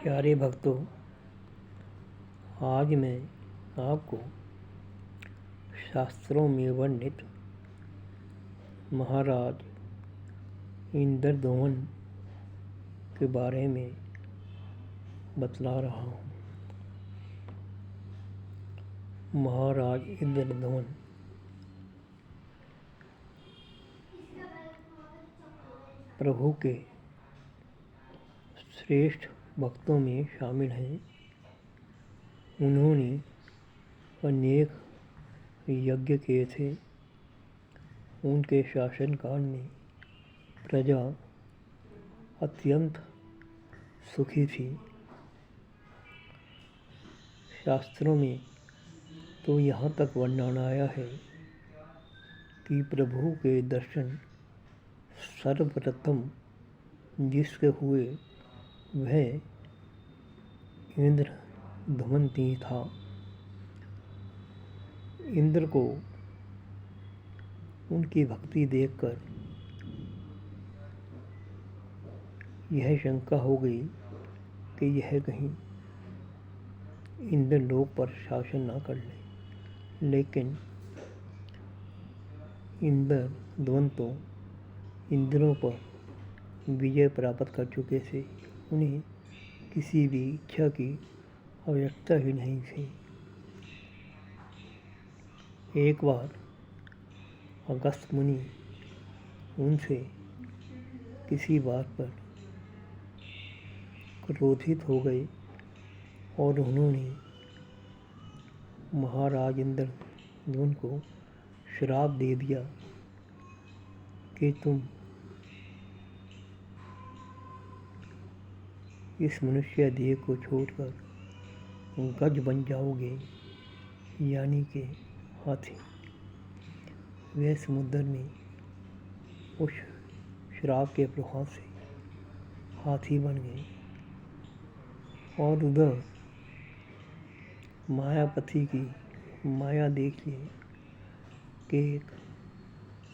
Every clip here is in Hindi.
प्यारे भक्तों, आज मैं आपको शास्त्रों में वर्णित महाराज इंद्रद्युम्न के बारे में बतला रहा हूँ। महाराज इंद्रद्युम्न प्रभु के श्रेष्ठ भक्तों में शामिल हैं। उन्होंने अनेक यज्ञ किए थे। उनके शासनकाल में प्रजा अत्यंत सुखी थी। शास्त्रों में तो यहाँ तक वर्णन आया है कि प्रभु के दर्शन सर्वप्रथम जिसके हुए वह इंद्रद्युम्न ही था। इंद्र को उनकी भक्ति देखकर यह शंका हो गई कि यह कहीं इंद्रलोक पर शासन न कर ले। लेकिन इंद्रद्युम्न तो इंद्रों पर विजय प्राप्त कर चुके थे। उन्हें किसी भी इच्छा की आवश्यकता ही नहीं थी। एक बार अगस्त्य मुनि उनसे किसी बात पर क्रोधित हो गए और उन्होंने महाराज इंद्रद्युम्न को श्राप दे दिया कि तुम इस मनुष्य देह को छोड़कर गज बन जाओगे, यानी कि हाथी। वे समुद्र में उस श्राप के प्रभाव से हाथी बन गए और उधर मायापति की माया देखिए कि एक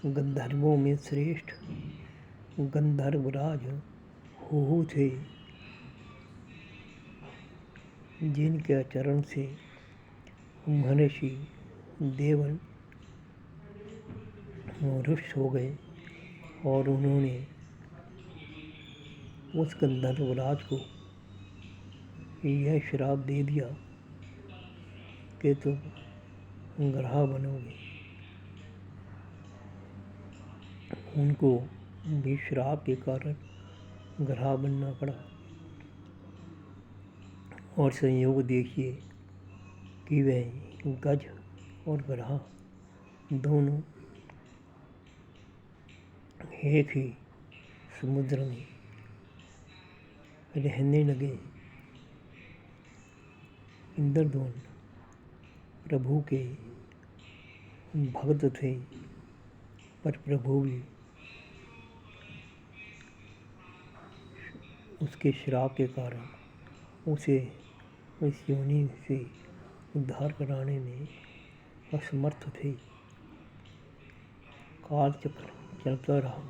गंधर्वों में श्रेष्ठ गंधर्वराज हुहु थे, जिनके आचरण से महर्षि देवल रुष्ट हो गए और उन्होंने उस गंधर्वराज को यह श्राप दे दिया कि तुम ग्रह बनोगे। उनको भी श्राप के कारण ग्रह बनना पड़ा। और संयोग देखिए कि वह गज और ग्रह दोनों एक ही समुद्र में रहने लगे। इंद्रद्युम्न प्रभु के भक्त थे, पर प्रभु भी उसके श्राप के कारण उसे इस योनि से उद्धार कराने में असमर्थ थे। कालचक्र चलता रहा।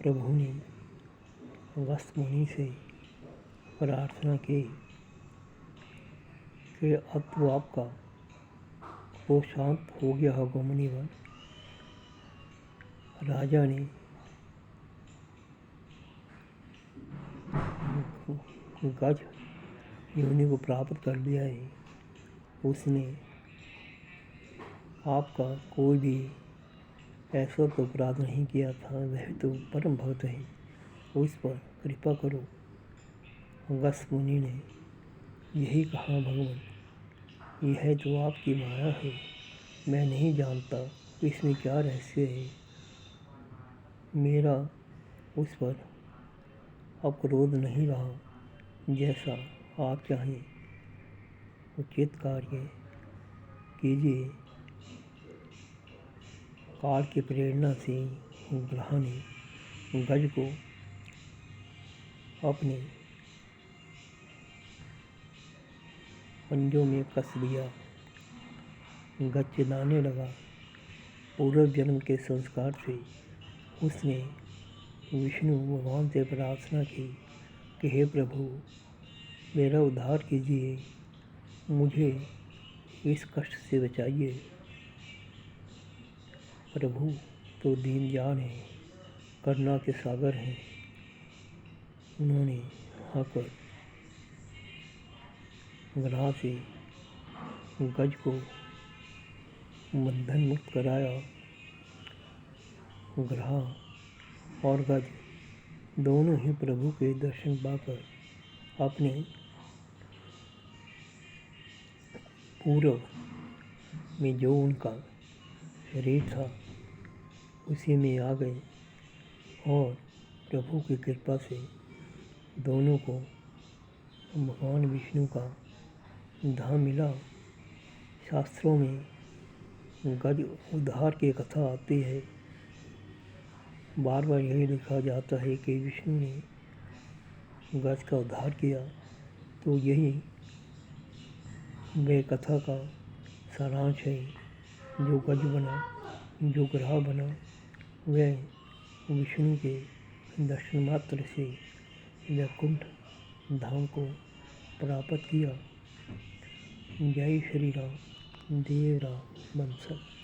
प्रभु ने अगस्त्य मुनि से प्रार्थना की कि अब तो आपका वो शांत हो गया होगा मुनिवर। राजा ने गज योनि को प्राप्त कर लिया है। उसने आपका कोई भी ऐसा तो अपराध नहीं किया था। वह तो परम भक्त है, उस पर कृपा करो। अगस्त्य मुनि ने यही कहा, भगवान, यह तो आपकी माया है। मैं नहीं जानता इसमें क्या रहस्य है। मेरा उस पर अब क्रोध नहीं रहा। जैसा आप चाहें उचित कार्य कीजिए। काल की प्रेरणा से ग्रह ने गज को अपने पंजों में कस लिया। गज चिल्लाने लगा। पूर्व जन्म के संस्कार से उसने विष्णु भगवान से प्रार्थना की कि हे प्रभु, मेरा उद्धार कीजिए, मुझे इस कष्ट से बचाइए। प्रभु तो दीनजान हैं, करुणा के सागर हैं। उन्होंने आकर ग्रह से गज को बंधन मुक्त कराया। ग्रह और गज दोनों ही प्रभु के दर्शन पाकर अपने पूर्व में जो उनका शरीर था उसी में आ गए और प्रभु की कृपा से दोनों को भगवान विष्णु का धाम मिला। शास्त्रों में गज उद्धार की कथा आती है। बार बार यही लिखा जाता है कि विष्णु ने गज का उद्धार किया। तो यही वह कथा का सारांश है। जो गज बना, जो ग्रह बना, वह विष्णु के दर्शन मात्र से वैकुंठ धाम को प्राप्त किया। जय श्री राम, देव राम, वंशज।